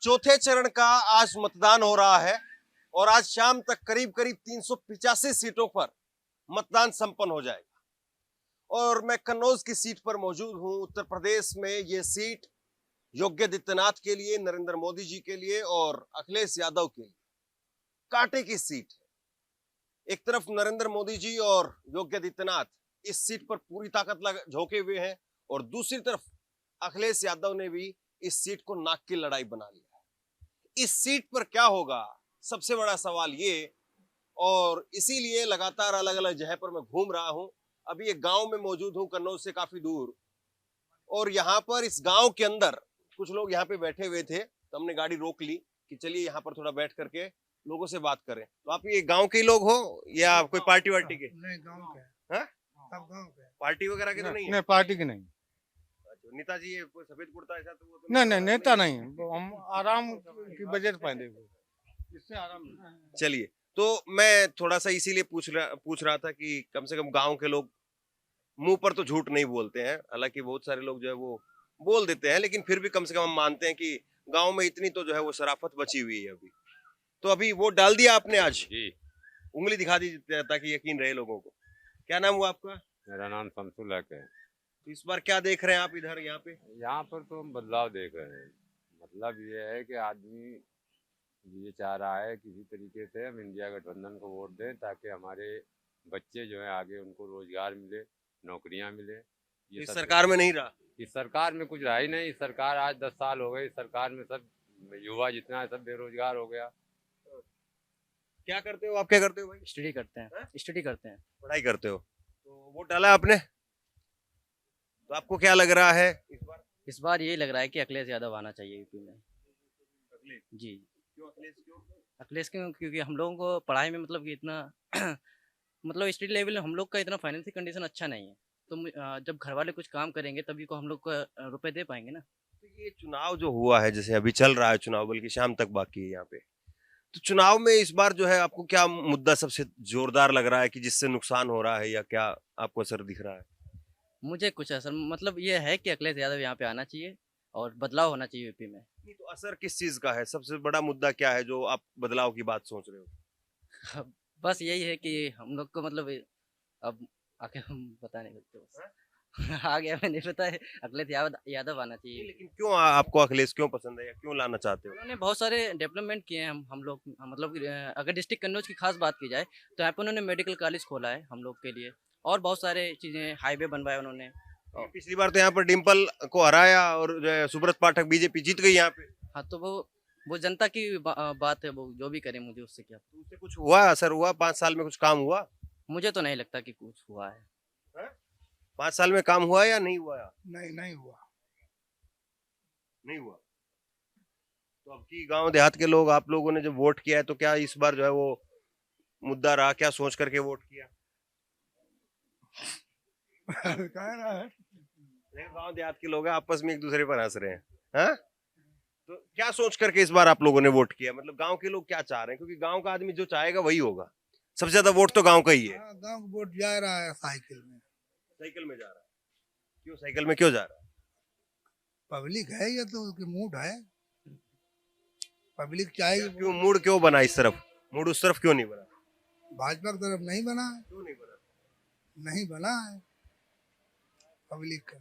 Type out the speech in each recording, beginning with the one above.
चौथे चरण का आज मतदान हो रहा है और आज शाम तक करीब करीब 385 सीटों पर मतदान संपन्न हो जाएगा। और मैं कन्नौज की सीट पर मौजूद हूं। उत्तर प्रदेश में ये सीट योगी आदित्यनाथ के लिए, नरेंद्र मोदी जी के लिए और अखिलेश यादव के लिए कांटे की सीट है। एक तरफ नरेंद्र मोदी जी और योगी आदित्यनाथ इस सीट पर पूरी ताकत झोंके हुए हैं और दूसरी तरफ अखिलेश यादव ने भी इस सीट को नाक की लड़ाई बना लिया है। इस सीट पर क्या होगा, सबसे बड़ा सवाल ये, और इसीलिए लगातार अलग अलग जगह पर मैं घूम रहा हूं। अभी एक गांव में मौजूद हूं, कन्नौज से काफी दूर, और यहाँ पर इस गांव के अंदर कुछ लोग यहाँ पे बैठे हुए थे, तो हमने गाड़ी रोक ली कि चलिए यहाँ पर थोड़ा बैठ करके लोगों से बात करें। तो आप ये गांव के लोग हो या कोई पार्टी वार्टी के? नहीं, गांव के हाँ? सब गांव के। पार्टी वगैरह के तो नहीं है? नहीं, पार्टी की नहीं। अच्छा, नेताजी ये कोई सफेद कुर्ता ऐसा तो वो तो नहीं, नेता नहीं, हम आराम की वजह से पहने हुए, इससे आराम मिलता है। चलिए, तो मैं थोड़ा सा इसीलिए पूछ रहा था कि कम से कम गांव के लोग मुंह पर तो झूठ नहीं बोलते हैं, हालांकि बहुत सारे लोग जो है वो बोल देते हैं, लेकिन फिर भी कम से कम हम मानते हैं कि गांव में इतनी तो जो है वो शराफत बची हुई है अभी। तो अभी वोट डाल दिया आपने आज? जी। उंगली दिखा दीजिए ताकि यकीन रहे लोगों को। क्या नाम हुआ आपका? मेरा नाम शमसुल हक है। तो इस बार क्या देख रहे हैं आप इधर यहाँ पे? यहाँ पर तो हम बदलाव देख रहे हैं। मतलब ये है कि आदमी ये चाह रहा है किसी तरीके से हम इंडिया गठबंधन को वोट दें ताकि हमारे बच्चे जो हैं आगे उनको रोजगार मिले, नौकरियां मिले। इस सरकार में नहीं रहा? इस सरकार में कुछ रहा ही नहीं। इस सरकार आज 10 साल हो गए। इस सरकार में सब युवा जितना है सब बेरोजगार हो गया। क्या करते हो आप? क्या करते हो भाई? स्टडी करते हैं, स्टडी करते हैं। पढ़ाई करते हो? तो वोट डाला आपने? तो आपको क्या लग रहा है इस बार? इस बार यही लग रहा है कि अखिलेश यादव आना चाहिए यूपी में। अखिलेश? जी। क्यों अखिलेश क्यों? अखिलेश क्यों? क्योंकि हम लोगों को पढ़ाई में मतलब कि इतना मतलब स्टडी लेवल में हम लोग का इतना फाइनेंशियल कंडीशन अच्छा नहीं है, तो जब घर वाले कुछ काम करेंगे तभी को हम लोग को रुपए दे पाएंगे ना। तो ये चुनाव जो हुआ है, जैसे अभी चल रहा है चुनाव, बल्कि शाम तक बाकी है यहाँ पे, तो चुनाव में इस बार जो है आपको क्या मुद्दा सबसे जोरदार लग रहा है कि जिससे नुकसान हो रहा है, या क्या आपको असर दिख रहा है? मुझे कुछ असर मतलब ये है कि अखिलेश यादव यहाँ पे आना चाहिए और बदलाव होना चाहिए यूपी में। नहीं, तो असर किस चीज का है? सबसे बड़ा मुद्दा क्या है जो आप बदलाव की बात सोच रहे हो? बस यही है कि हम लोग को मतलब अब आगे हम बता नहीं सकते बस आगे हमें नहीं पता है। अखिलेश यादव आना चाहिए। लेकिन क्यों आपको अखिलेश क्यों पसंद है या क्यों लाना चाहते हो? उन्होंने बहुत सारे डेवलपमेंट किए हैं। हम लोग मतलब अगर डिस्ट्रिक्ट कन्नौज की खास बात की जाए तो यहाँ पे उन्होंने मेडिकल कॉलेज खोला है हम लोग के लिए, और बहुत सारे चीज़ें, हाईवे बनवाए उन्होंने। पिछली बार तो यहाँ पर डिम्पल को हराया और जो है सुब्रत पाठक बीजेपी जीत गई यहाँ पे। हाँ, तो वो जनता की बात है, वो जो भी करे, मुझे उससे क्या। तो उससे कुछ हुआ, असर हुआ? 5 साल में कुछ काम हुआ? मुझे तो नहीं लगता कि कुछ हुआ है। 5 साल में काम हुआ या नहीं हुआ? नहीं हुआ। नहीं हुआ। तो अब की गांव देहात के लोग, आप लोगों ने जब वोट किया है, तो क्या इस बार जो है वो मुद्दा रहा? क्या सोच करके वोट किया? कह रहा है गांव देहात के लोग हैं, आपस में एक दूसरे पर हंस रहे हैं। हाँ? तो क्या सोच करके इस बार आप लोगों ने वोट किया? मतलब गांव के लोग क्या चाह रहे हैं? क्योंकि गांव का आदमी जो चाहेगा वही होगा। सबसे ज्यादा वोट तो गांव का ही है। गांव का वोट जा रहा है साइकिल में। साइकिल में जा रहा है? क्यों साइकिल में क्यों जा रहा है? पब्लिक है, ये तो उसकी मूड है। पब्लिक चाहेगी। क्यों मूड क्यों बना इस तरफ? मूड उस तरफ क्यों नहीं बना? भाजपा की तरफ नहीं बना है। क्यों नहीं बना? नहीं बना है पब्लिक का।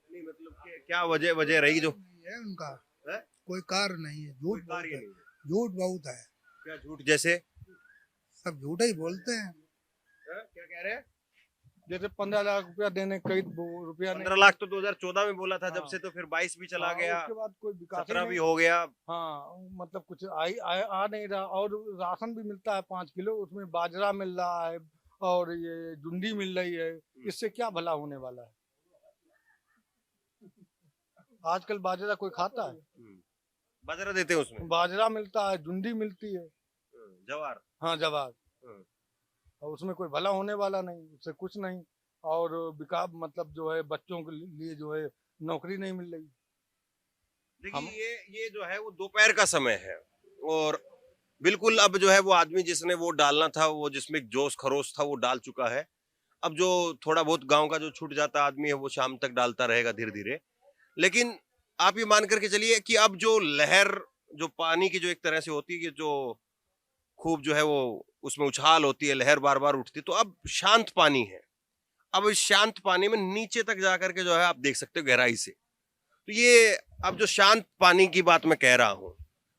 नहीं, मतलब क्या वजह रही जो नहीं है उनका है? कोई कार्य नहीं है। कोई झूठ कार्य बहुत है। नहीं है। झूठ बहुत है। क्या झूठ? जैसे सब झूठ ही बोलते हैं। क्या कह रहे हैं? जैसे 15 लाख रुपया देने, कई रुपया 15 लाख तो 2014 में बोला था, जब से तो फिर 22 भी चला गया, उसके बाद कोई विकास 17 भी हो गया। हाँ, मतलब कुछ आ नहीं रहा। और राशन भी मिलता है 5 किलो, उसमें बाजरा मिल रहा है और ये जुंडी मिल रही है। इससे क्या भला होने वाला है? आजकल बाजरा कोई खाता है? बाजरा देते हैं उसमें? बाजरा मिलता है, जुंडी मिलती है। जवार। हाँ, जवाब। और उसमें कोई भला होने वाला नहीं, उससे कुछ नहीं। और विकास मतलब जो है बच्चों के लिए जो है नौकरी नहीं मिल रही। देखिए ये जो है वो दोपहर का समय है और बिल्कुल अब जो है वो आदमी जिसने वो डालना था, वो जिसमें जोश खरोश था, वो डाल चुका है। अब जो थोड़ा बहुत गांव का जो छूट जाता आदमी है वो शाम तक डालता रहेगा धीरे धीरे। लेकिन आप ये मान करके चलिए कि अब जो लहर, जो पानी की जो एक तरह से होती है कि जो खूब जो है वो उसमें उछाल होती है, लहर बार बार उठती है, तो अब शांत पानी है। अब इस शांत पानी में नीचे तक जा करके जो है आप देख सकते हो गहराई से। तो ये अब जो शांत पानी की बात मैं कह रहा हूँ,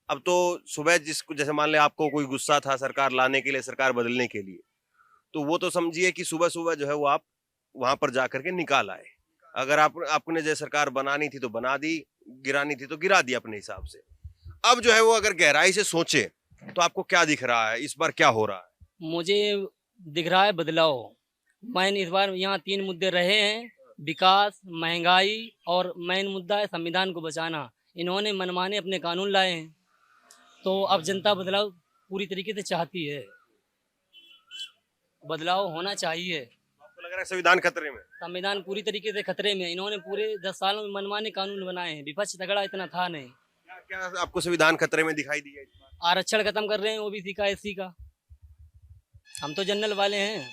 अब तो सुबह जिसको जैसे मान ले आपको कोई गुस्सा था सरकार लाने के लिए, सरकार बदलने के लिए, तो वो तो समझिए कि सुबह सुबह जो है वो आप वहां पर जा करके निकाल आए। अगर आपने जैसे सरकार बनानी थी तो बना दी, गिरानी थी तो गिरा दी अपने हिसाब से। अब जो है वो अगर गहराई से सोचे तो आपको क्या दिख रहा है, इस बार क्या हो रहा है? मुझे दिख रहा है बदलाव। मैंने इस बार यहाँ 3 मुद्दे रहे हैं, विकास, महंगाई और मेन मुद्दा है संविधान को बचाना। इन्होंने मनमाने अपने कानून लाए हैं, तो अब जनता बदलाव पूरी तरीके से चाहती है। बदलाव होना चाहिए। आपको लग रहा है संविधान खतरे में? संविधान पूरी तरीके से खतरे में है। इन्होंने पूरे 10 सालों में मनमाने कानून बनाए हैं। विपक्ष तगड़ा इतना था नहीं। क्या क्या आपको संविधान खतरे में दिखाई दिया इस बार? आरक्षण खत्म कर रहे हैं ओबीसी का, एससी का। हम तो जनरल वाले हैं,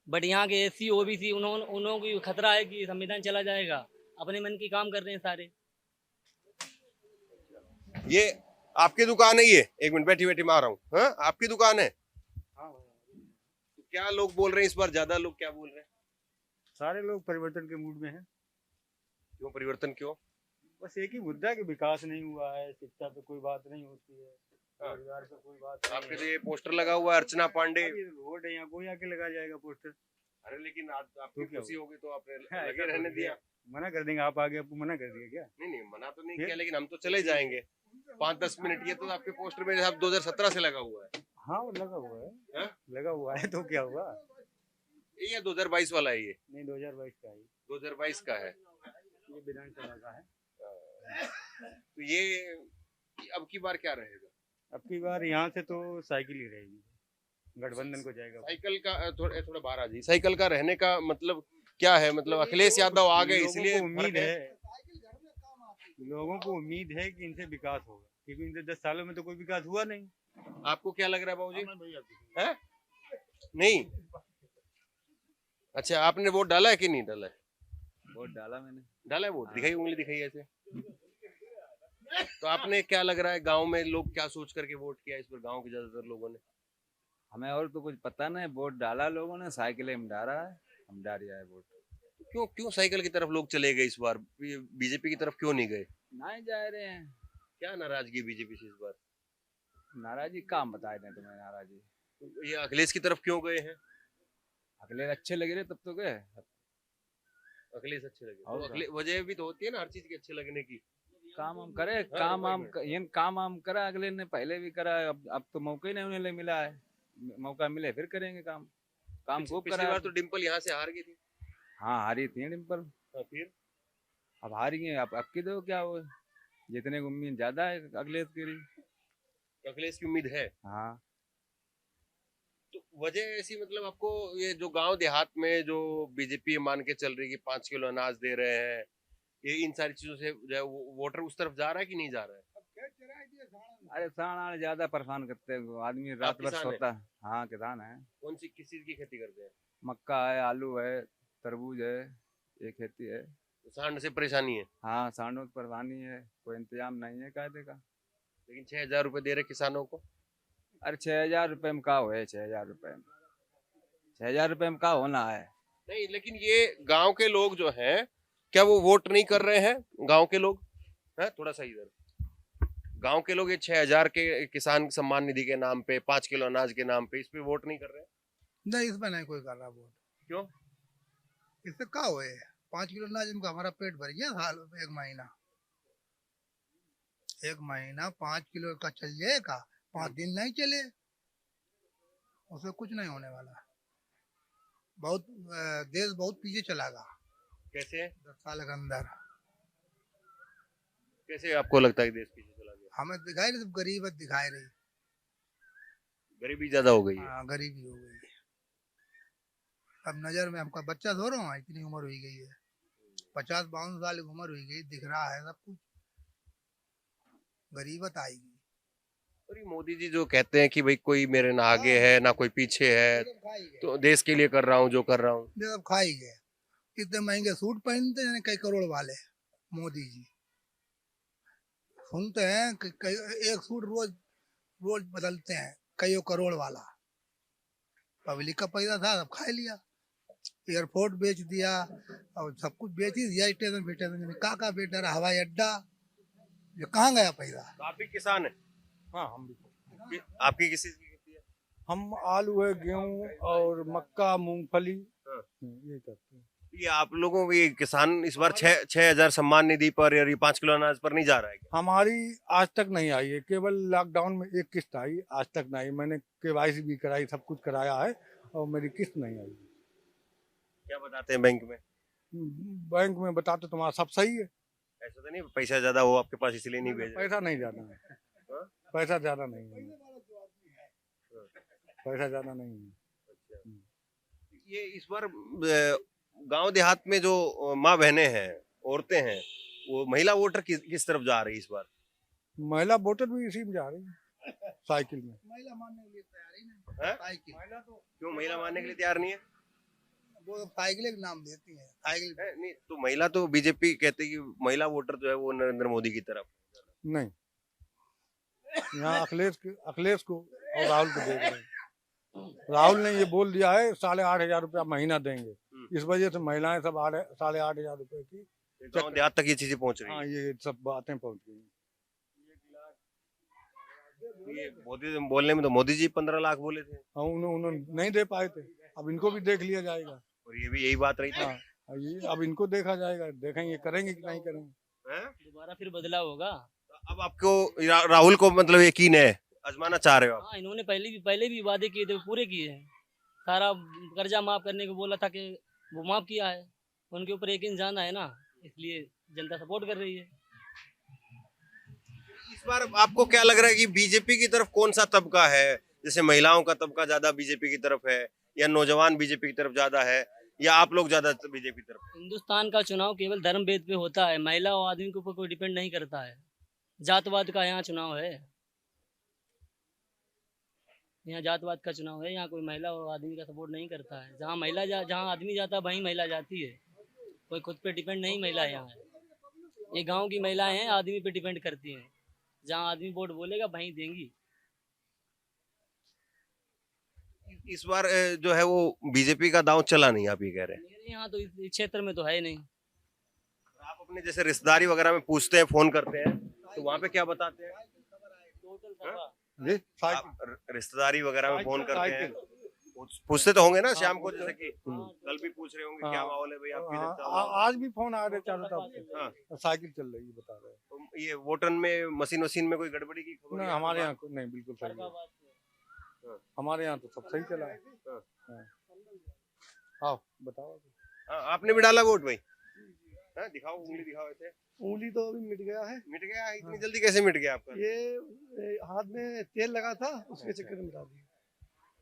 बट यहाँ के एससी ओबीसी उन्होंने को खतरा है कि संविधान चला जाएगा। अपने मन की काम कर रहे हैं सारे। ये आपकी दुकान है? ये एक मिनट, बैठी बैठी मैं आ रहा हूँ। हाँ, आपकी दुकान है? तो क्या लोग बोल रहे हैं इस बार, ज्यादा लोग क्या बोल रहे हैं? सारे लोग परिवर्तन के मूड में हैं। क्यों परिवर्तन क्यों? बस एक ही मुद्दा है कि विकास नहीं हुआ है, शिक्षा पे कोई बात नहीं होती है, रोजगार पे कोई बात नहीं आपके है। तो ये पोस्टर लगा हुआ है अर्चना पांडे। अभी रोड है, यहाँ कोई आके लगा जाएगा पोस्टर। अरे लेकिन आपकी तो क्या खुशी होगी तो आपने हाँ, लगे ऐसा रहने थोड़ी दिया। है। मना कर देंगे, आप आगे आपको मना कर दिया क्या? नहीं नहीं, मना तो नहीं फिर? किया, लेकिन हम तो चले जाएंगे 5-10 मिनट। ये तो आपके पोस्टर में साहब 2017 से लगा हुआ है। हाँ वो लगा हुआ है। हाँ? लगा हुआ है तो क्या हुआ? ये 2022 वाला है? ये नहीं 2022 का है। 2022 का है। ये विधानसभा का है। तो ये अब की बार क्या रहेगा? अब की बार यहाँ से तो साइकिल ही रहेगी, गठबंधन को जाएगा। साइकिल का थोड़ा बाहर आ जाइए। साइकिल का रहने का मतलब क्या है? मतलब अखिलेश यादव आ गए लोगों इसलिए को उम्मीद फर्क है? है, लोगों को उम्मीद है कि इनसे विकास होगा, क्योंकि इनसे 10 सालों में तो कोई विकास हुआ नहीं। आपको क्या लग रहा है बाबूजी? हैं? नहीं, अच्छा आपने वोट डाला है कि नहीं डाला है? वोट डाला मैंने। डाला है वोट? दिखाई, उंगली दिखाई ऐसे। तो आपने क्या लग रहा है गांव में लोग क्या सोच करके वोट किया इस पर, गांव के ज्यादातर लोगों ने? हमें और तो कुछ पता नहीं, वोट डाला लोगों ने, साइकिल में डाला है, हम डाल दिया है वोट। क्यों क्यों साइकिल की तरफ लोग चले गए इस बार, बीजेपी की तरफ क्यों नहीं गए? नहीं जा रहे हैं। क्या नाराजगी बीजेपी से इस बार? नाराजी काम बताए दें तुम्हें, नाराजी तो ये अखिलेश की तरफ क्यों गए हैं? अगले अच्छे लगे रहे तब तो गए। अखिलेश अच्छे लगे और तो क्या? अखिलेश, वजह भी तो होती है ना हर चीज के अच्छे लगने की। काम हम करे, हाँ, काम हम करा, अगले ने पहले भी करा है, अब तो मौका ही नहीं उन्हें मिला है। मौका मिले फिर करेंगे काम। काम खूब पिछली करा बार है। तो डिम्पल यहाँ से हार गई थी। हाँ हारी थी डिम्पल, फिर अब हारी गई। अब की दो क्या हो, जितने की उम्मीद ज्यादा है अगले की। अखिलेश की उम्मीद है। हाँ तो वजह ऐसी, मतलब आपको ये जो गांव देहात में जो बीजेपी मान के चल रही है कि 5 किलो अनाज दे रहे हैं, ये इन सारी चीजों से जो है वोटर उस तरफ जा रहा है कि नहीं जा रहा है? अरे किसान ज्यादा परेशान करते हैं, आदमी रात भर किसान है? सोता है। हाँ किसान है, कौन सी किस चीज की खेती करते हैं? मक्का है, आलू है, तरबूज है, ये खेती है। तो सांड से परेशानी है, हाँ सांडों की परेशानी है, कोई इंतजाम नहीं है कायदे का। लेकिन 6,000 रुपए दे रहे किसानों को। अरे 6,000 रुपये में का हो है? 6,000 रुपये में, 6,000 रुपये में का होना है? नहीं, लेकिन ये गांव के लोग जो हैं, क्या वो वोट नहीं कर रहे हैं? गांव के लोग हैं, थोड़ा सा इधर, गांव के लोग ये 6,000 के किसान सम्मान निधि के नाम पे, 5 किलो अनाज के नाम पे, इस पे वोट नहीं कर रहे हैं? नहीं, इसमें नहीं कोई कर रहा वोट। क्यों? इससे क्या हुए 5 किलो अनाज में हमारा पेट भर गया साल में। एक महीना 5 किलो का चल जाएगा, 5 दिन नहीं चले, उससे कुछ नहीं होने वाला। बहुत देश बहुत पीछे चला गया कैसे 10 साल के अंदर। कैसे आपको लगता है कि देश पीछे चला गया? हमें दिखाई नहीं, सब गरीबत दिखाई रही। गरीबी ज्यादा हो गई है। हाँ, गरीबी हो गई। अब नजर में हमका बच्चा धो रहा हूँ, इतनी उम्र हुई गई है, 50-52 साल की उम्र हुई गई, दिख रहा है सब कुछ। गरीबत आएगी। और ये मोदी जी जो कहते हैं कि भाई कोई मेरे ना आगे है ना कोई पीछे है, तो देश के लिए कर रहा हूँ जो कर रहा हूँ। ये सब खाई गए। इतने महंगे सूट पहनते हैं कई करोड़ वाले मोदी जी। सुनते हैं कि एक सूट रोज रोज बदलते हैं, कई करोड़ वाला। पब्लिक का पैसा था, सब खा लिया। एयरपोर्ट बेच दिया और सब कुछ बेच ही दिया। स्टेशन फिटेशन का बेच रहा, हवाई अड्डा, ये कहाँ गया पैसा? तो आप भी किसान हैं? हाँ हम भी, आपकी किसी चीज की खेती है? हम आलू है, गेहूं और मक्का, मूंगफली हाँ। ये करते हैं। ये आप लोगों की किसान इस बार 6,000 सम्मान निधि पर या ये 5 किलो अनाज पर नहीं जा रहा है क्या? हमारी आज तक नहीं आई है, केवल लॉकडाउन में एक किस्त आई, आज तक नहीं। मैंने KYC भी कराई, सब कुछ कराया है और मेरी किस्त नहीं आई। क्या बताते हैं बैंक में? बैंक में बताते तुम्हारा सब सही है। ऐसा तो नहीं पैसा ज्यादा हो आपके पास इसलिए नहीं भेज रहे? पैसा नहीं ज्यादा है, हाँ? पैसा ज्यादा नहीं है, पैसा ज्यादा नहीं है। ये इस बार गांव देहात में जो माँ बहनें हैं, औरतें हैं, वो महिला वोटर किस तरफ जा रही है इस बार? महिला वोटर भी इसी में जा रही है, साइकिल में। महिला मानने के लिए तैयार ही नहीं। हैं? साइकिल क्यों महिला मानने के लिए तैयार नहीं है? वो साइकिल के नाम देती है, साइकिल। नहीं तो महिला तो बीजेपी कहते हैं कि महिला वोटर जो है वो नरेंद्र मोदी की तरफ। नहीं, यहाँ अखिलेश को और राहुल को देख रहे हैं। राहुल ने ये बोल दिया है 8,500 रुपया महीना देंगे, इस वजह से महिलाएं सब 8,500 रुपए की गांव देहात तक ये चीजें पहुंच रही हाँ है। ये सब बातें पहुंच गई। ये मोदी बोलने में तो मोदी जी 15 लाख बोले थे हाँ उन्होंने नहीं दे पाए थे, अब इनको भी देख लिया जाएगा। और ये भी यही बात रही थी। हाँ ये अब इनको देखा जाएगा, देखेंगे करेंगे कि नहीं करेंगे। हैं? दोबारा फिर बदलाव होगा। अब आपको राहुल को मतलब यकीन है, आजमाना चाह रहे हो आप? हाँ इन्होंने पहले भी वादे किए थे, वो पूरे किए हैं। सारा कर्जा माफ करने को बोला था कि वो माफ किया है, उनके ऊपर यकीन जाना है ना, इसलिए जनता सपोर्ट कर रही है। इस बार आपको क्या लग रहा है कि बीजेपी की तरफ कौन सा तबका है? जैसे महिलाओं का तबका ज्यादा बीजेपी की तरफ है, या नौजवान बीजेपी की तरफ ज्यादा है, या आप लोग ज्यादा बीजेपी की तरफ है? हिंदुस्तान का चुनाव केवल धर्म भेद पे होता है, महिला और आदमी के ऊपर कोई डिपेंड नहीं करता है। जातवाद का यहाँ चुनाव है, यहाँ जातवाद का चुनाव है, यहाँ कोई महिला और आदमी का सपोर्ट नहीं करता है। जहाँ आदमी जाता है वहीं महिला जाती है, कोई खुद पे डिपेंड नहीं महिला यहाँ है। ये गांव की महिलाएं हैं, आदमी पे डिपेंड करती हैं, जहाँ आदमी वोट बोलेगा वहीं देंगी। इस बार जो है वो बीजेपी का दांव चला नहीं, आप ये कह रहे हैं? मेरे यहाँ तो इस क्षेत्र में तो है नहीं। आप अपने जैसे रिश्तेदारी वगैरह में पूछते हैं, फोन करते हैं, तो वहाँ पे क्या बताते हैं? जी आप रिश्तेदारी वगैरह में फोन करते हैं, पूछते तो होंगे ना शाम को, जैसे कि कल भी पूछ रहे होंगे क्या माहौल है भाई आपकी तरफ चल रहा है? आज भी फोन आ रहे चारों तरफ से। हाँ। साइकिल चल रही है बता रहे हैं। तो ये वोटन में मशीन में कोई गड़बड़ी की खबर नहीं है? हमारे यहाँ नहीं, बिल्कुल सही है। हमारे यहाँ तो सब सही चला है। हाँ। आओ बताओ। हाँ, आपने भी डाला वोट भाई? हाँ, दिखाओ, उंगली दिखाओ ऐसे। उंगली तो अभी मिट गया है। मिट गया है? इतनी जल्दी कैसे मिट गया आपका? ये हाथ में तेल लगा था, उसके चक्कर में मिटा दिया।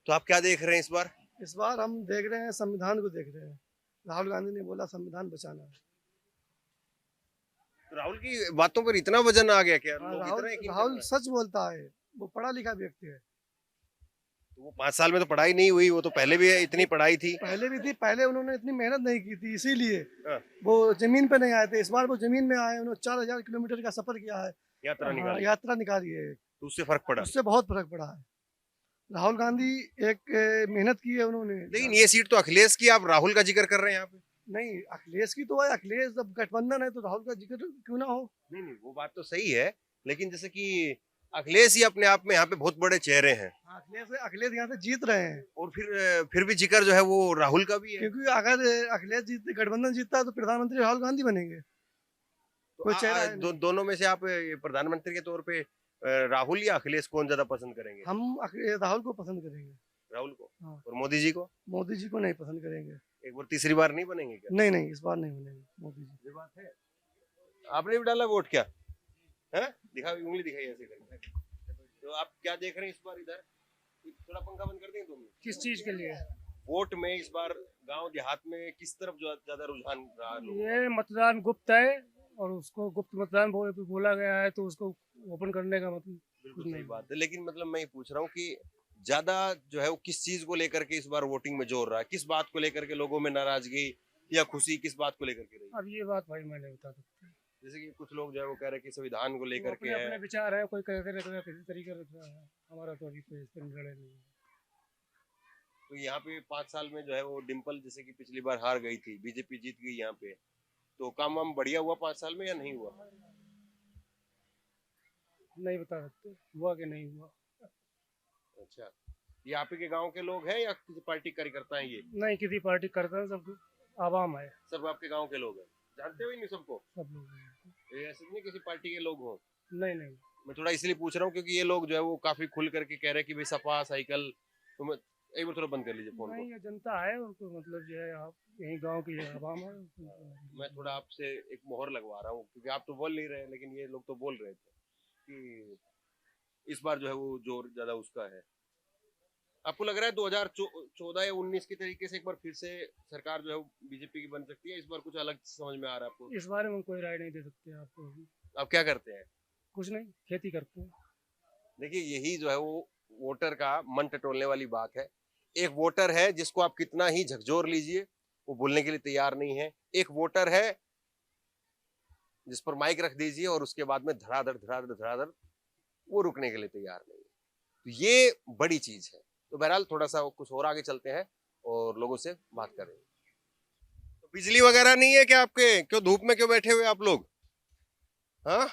तो आप क्या देख रहे हैं इस बार? इस बार हम देख रहे हैं, संविधान को देख रहे हैं। राहुल गांधी ने बोला संविधान बचाना है। तो राहुल की बातों पर इतना वजन आ गया क्या? हाँ, लोग राहुल इतना यकीन कर राहुल रहे हैं? सच बोलता है, वो पढ़ा लिखा व्यक्ति है। तो वो 5 साल में तो पढ़ाई नहीं हुई, वो तो पहले भी इतनी पढ़ाई थी। पहले भी थी, पहले उन्होंने इतनी मेहनत नहीं की थी, इसीलिए हाँ। वो जमीन पे नहीं आए थे। इस बार वो जमीन में आए, उन्होंने 4,000 किलोमीटर का सफर किया है। यात्रा हाँ, निकाली, यात्रा निकाली है, तो उससे फर्क पड़ा। उससे बहुत फर्क पड़ा है। राहुल गांधी एक मेहनत की है उन्होंने। लेकिन ये सीट तो अखिलेश की, आप राहुल का जिक्र कर रहे हैं यहाँ पे। नहीं, अखिलेश की तो है, अखिलेश जब गठबंधन है तो राहुल का जिक्र क्यों ना हो। नहीं नहीं, वो बात तो सही है, लेकिन जैसे कि अखिलेश ही अपने आप में यहाँ पे बहुत बड़े चेहरे हैं, अखिलेश यहाँ से जीत रहे हैं। और फिर भी जिक्र जो है वो राहुल का भी है। क्योंकि अगर अखिलेश जीतते, गठबंधन जीतता है तो प्रधानमंत्री राहुल गांधी बनेंगे। तो कोई चेहरा है दोनों में से आप ये प्रधानमंत्री के तौर पे राहुल या अखिलेश कौन ज्यादा पसंद करेंगे? हम राहुल को पसंद करेंगे। राहुल को। हाँ। और मोदी जी को? मोदी जी को नहीं पसंद करेंगे। एक बार तीसरी बार नहीं बनेंगे क्या? नहीं नहीं, इस बार नहीं बनेंगे मोदी जी। ये बात है। आपने भी डाला वोट क्या? है? दिखाओ, उंगली दिखाई ऐसे करके। तो आप क्या देख रहे हैं इस बार इधर? थोड़ा पंखा बंद कर दें तुम। किस चीज के लिए? वोट में इस बार गांव देहात में किस तरफ ज्यादा रुझान रहा लोगों का? ये मतदान गुप्त है और उसको गुप्त मतदान बोला गया है, तो उसको ओपन करने का मतलब बिल्कुल सही बात है, लेकिन मतलब मैं ये पूछ रहा हूँ कि ज्यादा जो है वो किस चीज को लेकर के इस बार वोटिंग में जोर रहा है? किस बात को लेकर के लोगों में नाराजगी या खुशी किस बात को लेकर के रही? अब ये बात भाई मैं नहीं बता सकता। जैसे कि कुछ लोग जो है वो कह रहे हैं कि संविधान को लेकर के अपने अपने है, विचार है, कोई कहते रहता है किसी तरीके से है। हमारा तो अभी कोई इस पर निर्णय नहीं है। तो यहाँ पे 5 साल में जो है वो डिम्पल जैसे कि पिछली बार हार गई थी, बीजेपी जीत गई यहाँ पे, तो काम वाम बढ़िया हुआ 5 साल में या नहीं हुआ? नहीं बता सकते हुआ कि नहीं हुआ। अच्छा, ये आप ही के गांव के लोग हैं या किसी पार्टी कार्यकर्ता हैं? ये नहीं, किसी पार्टी करता है, सब आवाम है, सब आपके गांव के लोग हैं, जानते हो ही नहीं सबको? सब लोग हैं। ये ऐसे नहीं किसी पार्टी के लोग हो? नहीं नहीं, मैं थोड़ा इसलिए पूछ रहा हूँ क्योंकि ये लोग जो है वो काफी खुल करके कह रहे हैं कि भाई सपा साइकिल, तो मैं एक बार थोड़ा बंद कर लीजिए फोन को। नहीं, ये जनता है, उनको मतलब जो है आप यही गांव की आवाम है। मैं थोड़ा आपसे एक मोहर लगवा रहा हूँ क्योंकि आप तो बोल नहीं रहे, लेकिन ये लोग तो बोल रहे थे कि इस बार जो है वो जोर ज्यादा उसका है। आपको लग रहा है 2014 या 19 के तरीके से एक बार फिर से सरकार जो है बीजेपी की बन सकती है? इस बार कुछ अलग समझ में आ रहा है आपको? इस बारे में कोई राय नहीं दे सकते आपको अभी। आप क्या करते हैं? कुछ नहीं, खेती करते हैं। देखिए यही जो है वो वोटर का मन टटोलने वाली बात है। एक वोटर है जिसको आप कितना ही झकझोर लीजिए वो बोलने के लिए तैयार नहीं है। एक वोटर है जिस पर माइक रख दीजिए और उसके बाद में धड़ाधड़ धड़ाधड़ धड़ाधड़ वो रुकने के लिए तैयार नहीं है। तो ये बड़ी चीज है। तो बहरहाल थोड़ा सा कुछ और आगे चलते हैं और लोगों से बात करेंगे। तो बिजली वगैरह नहीं है क्या आपके? क्यों धूप में क्यों बैठे हुए आप लोग? हाँ,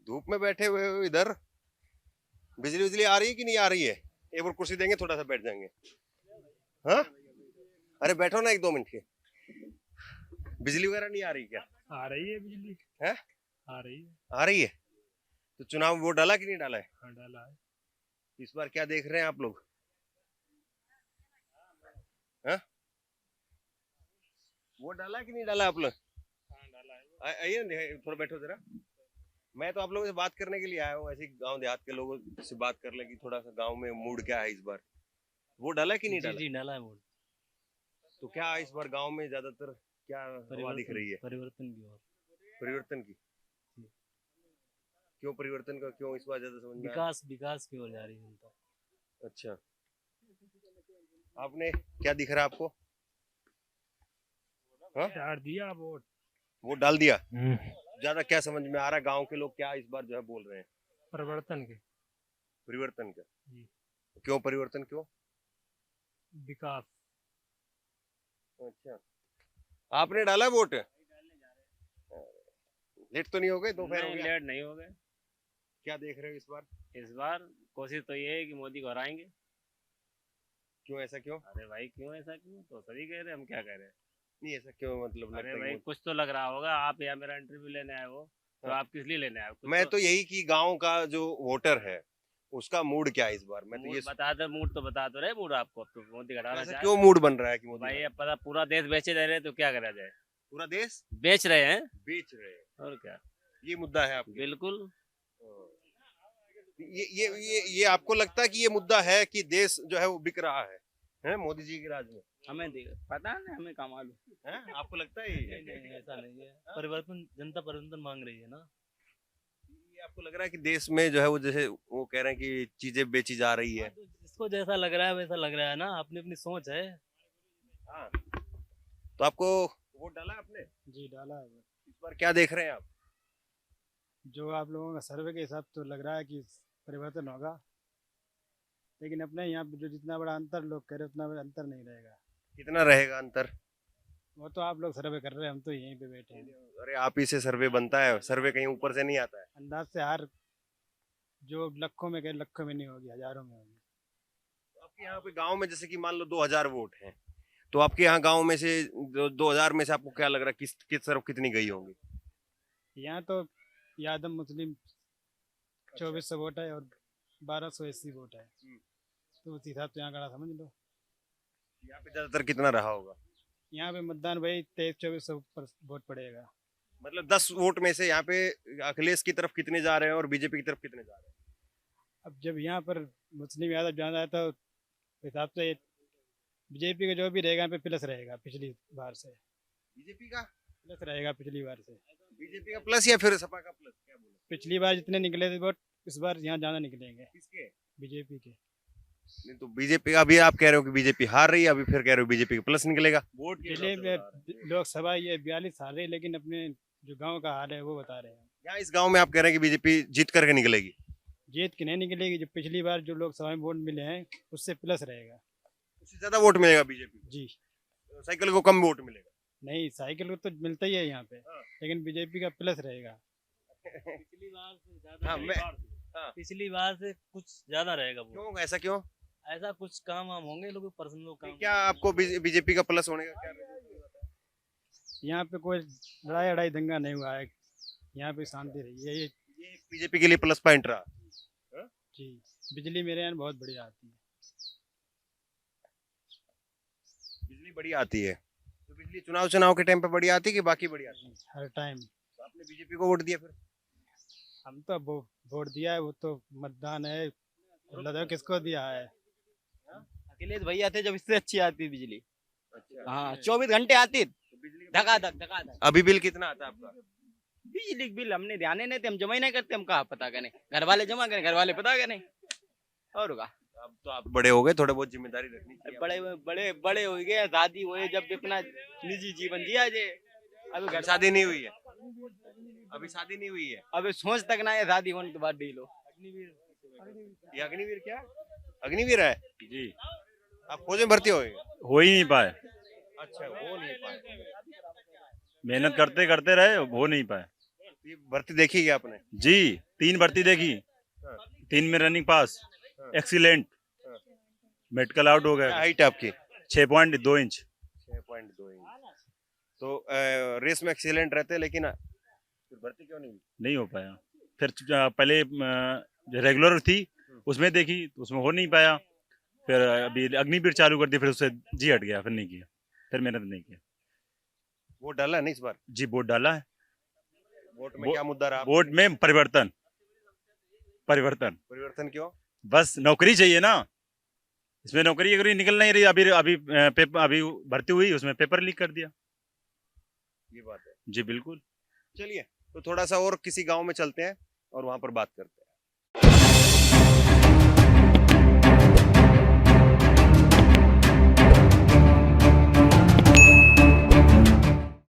धूप में बैठे हुए हो इधर। बिजली आ रही है कि नहीं आ रही है? एक बार कुर्सी देंगे, थोड़ा सा बैठ जाएंगे। हाँ, अरे बैठो ना 1-2 मिनट के। बिजली वगैरह नहीं आ रही क्या? आ रही है बिजली है, आ रही है। आ रही है। तो चुनाव में वोट डाला कि नहीं डाला है? हाँ, डाला है। इस बार क्या देख रहे हैं आप लोग? हाँ, वोट डाला कि नहीं डाला आप लोग? हाँ, डाला है। आइए ना, थोड़ा बैठो जरा। मैं तो आप लोगों से बात करने के लिए आया हूँ, ऐसे गांव देहात के लोगों से बात कर ले कि थोड़ा सा गांव में मूड क्या है इस बार। वोट डाला कि नहीं डाला? जी डाला है वोट। तो क्या इस बार गांव में ज्यादातर क्या हवा दिख रही है? परिवर्तन की ओर। परिवर्तन की। क्यों परिवर्तन का, क्यों इस बार ज्यादा समझ में आया? विकास विकास की ओर जा रही है जनता। अच्छा, आपने क्या दिख रहा है आपको? हाँ, डाल दिया वोट। वोट डाल दिया। ज्यादा क्या समझ में आ रहा है? गांव के लोग क्या इस बार जो है बोल रहे हैं? परिवर्तन के। परिवर्तन का। जी। क्यों परिवर्तन, क्यों? विकास। अच्छा, आपने डाला वोट? लेट तो नहीं हो गए? दोपहर हो नहीं, गया। लेट नहीं हो गए। क्या देख रहे हो इस बार? इस बार कोशिश तो ये है कि मोदी को हराएंगे। क्यों, ऐसा क्यों? अरे भाई क्यों ऐसा, क्यों तो सभी कह रहे हैं, हम क्या कह रहे हैं? नहीं ऐसा क्यों, मतलब अरे लगता है भाई कि कुछ तो लग रहा होगा। आप या मेरा इंटरव्यू लेने आए हो तो हाँ। आप किस लिए लेने आए हो? कुछ मैं तो यही कि गांव का जो वोटर है उसका मूड क्या है इस बार? मैं तो ये बता दो, मूड तो बता दो रहे मूड आपको। अब तो मोदी घटाना ऐसा चाहे क्यों मूड बन रहा है कि मोदी भाई। हटाए? अब पता पूरा देश बेचे जा रहे हैं तो क्या करा जाए? पूरा देश बेच रहे हैं बेच रहे हैं, और क्या। ये मुद्दा है आपके? बिल्कुल। ये आपको लगता है कि ये मुद्दा है कि देश जो है वो बिक रहा है मोदी जी के राज में? हमें पता नहीं, हमें कहाँ मालूम है, आपको लगता है ये? नहीं, ऐसा नहीं है। परिवर्तन, जनता परिवर्तन मांग रही है ना। ये आपको लग रहा है कि देश में जो है वो जैसे वो कह रहे हैं कि चीजें बेची जा रही है? तो जिसको जैसा लग रहा है वैसा लग रहा है ना, अपनी अपनी सोच है। हाँ, तो आपको वोट डाला आपने? जी, डाला है। इस बार क्या देख रहे हैं आप? जो आप लोगों का सर्वे के हिसाब तो लग रहा है कि परिवर्तन होगा, लेकिन अपने यहाँ पे जो जितना बड़ा अंतर लोग कह रहे हैं उतना बड़ा अंतर नहीं रहेगा। कितना रहेगा अंतर? वो तो आप लोग सर्वे कर रहे हैं, हम तो यहीं पे बैठे हैं। अरे आप ही से सर्वे बनता है, सर्वे कहीं ऊपर से नहीं आता है। अंदाज से हार जो लखों में कहे, लखों में नहीं होगी, हजारों में होगी। आपके यहाँ पे गांव में जैसे कि मान लो 2000 वोट हैं, तो आपके यहाँ गांव में से 2000 में से आपको क्या लग रहा है किस तरफ कितनी गई होंगी? यहाँ तो यादव मुस्लिम 2400 वोट है और 1280 वोट है, तो उस हिसाब से यहाँ का समझ लो। यहाँ पे ज्यादातर कितना रहा होगा? यहाँ पे मतदान वही 2300-2400 पर वोट पड़ेगा। मतलब 10 वोट में से यहाँ पे अखिलेश की तरफ कितने जा रहे हैं और बीजेपी की तरफ कितने जा रहे हैं? अब जब यहाँ पर मुस्लिम यादव ज्यादा है तो हिसाब से बीजेपी का जो भी रहेगा यहाँ पे प्लस रहेगा पिछली बार से। बीजेपी का प्लस रहेगा पिछली बार से। बीजेपी का प्लस या फिर सपा का प्लस, क्या बोले? पिछली बार जितने निकले थे वोट इस बार यहाँ ज्यादा निकलेंगे किसके? बीजेपी के। नहीं तो बीजेपी, अभी आप कह रहे हो कि बीजेपी हार रही है, अभी फिर कह रहे हो बीजेपी का प्लस निकलेगा। वोट के जिले में लोकसभा ये 42 हार रही, लेकिन अपने जो गांव का हाल है वो बता रहे हैं। यहाँ इस गांव में आप कह रहे हैं कि बीजेपी जीत करके निकलेगी। जीत के नहीं निकलेगी, जो पिछली बार जो लोकसभा में वोट मिले हैं उससे प्लस रहेगा। उससे ज्यादा वोट मिलेगा बीजेपी को। जी साइकिल को कम वोट मिलेगा। नहीं, साइकिल को तो मिलता ही है यहाँ पे, लेकिन बीजेपी का प्लस रहेगा। पिछली बार से ज्यादा हाँ, मैं- रहेगा। पिछली बार से कुछ ज्यादा रहेगा वो। क्यों, ऐसा क्यों? ऐसा कुछ काम वाम होंगे लोग पर्सनल काम। क्या आपको बीजेपी का प्लस होने का क्या? यहाँ पे कोई लड़ाई अड़ाई दंगा नहीं हुआ है, यहाँ पे शांति रही है। ये बीजेपी के लिए प्लस पॉइंट रहा। जी, बिजली मेरे यहाँ बहुत बढ़िया आती है। बिजली बढ़िया आती है तो बिजली चुनाव के टाइम पे बढ़िया आती है कि बाकी बढ़िया आती है? हर टाइम। तो आपने बीजेपी को वोट दिया फिर? हम तो वोट दिया है, वो तो मतदान है, लगा किसको दिया है। अखिलेश भैया थे जब, इससे अच्छी आती बिजली। अच्छा। हाँ, 24 घंटे आती, धका। अभी बिल कितना आता है आपका? बिजली के बिल हमने ध्यान ही नहीं थे, हम जमा ही नहीं करते, हम कहाँ पता करें। घर वाले जमा करें, घर वाले पता करें। और का अब तो आप बड़े हो गए, थोड़े बहुत जिम्मेदारी रखनी चाहिए। बड़े हो गए, शादी हुए, जब अपना निजी जीवन जिया जे। अभी घर शादी नहीं हुई है? अभी शादी नहीं हुई है? अभी सोच तक ना है शादी होने के बाद डील हो। ये अग्निवीर क्या? अग्निवीर है जी, आप फौज में भर्ती हो? हो ही नहीं पाए। अच्छा, वो नहीं पाए। मेहनत करते करते रहे, हो नहीं पाए। ये भर्ती देखी क्या आपने? जी, 3 भर्ती देखी, 3 में रनिंग पास, एक्सीलेंट, मेडिकल आउट हो क्या गया। हाइट है आपकी? 6.2 इंच। 6.2 इंच। तो रेस में एक्सीलेंट रहते लेकिन फिर भर्ती क्यों नहीं हुई? नहीं हो पाया। फिर पहले जो रेगुलर थी उसमें देखी, तो उसमें हो नहीं पाया। फिर अभी अग्निवीर चालू कर दी, फिर उससे जी हट गया, फिर नहीं किया, फिर मेहनत नहीं किया। वोट डाला है ना इस बार? जी, वोट डाला है। वोट में क्या मुद्दा रहा? वोट में परिवर्तन। परिवर्तन क्यों? बस नौकरी चाहिए ना, इसमें नौकरी अगर निकल नहीं रही। अभी भर्ती हुई, उसमें पेपर लीक कर दिया। ये बात है। जी बिल्कुल। चलिए, तो थोड़ा सा और किसी गांव में चलते हैं और वहां पर बात करते हैं।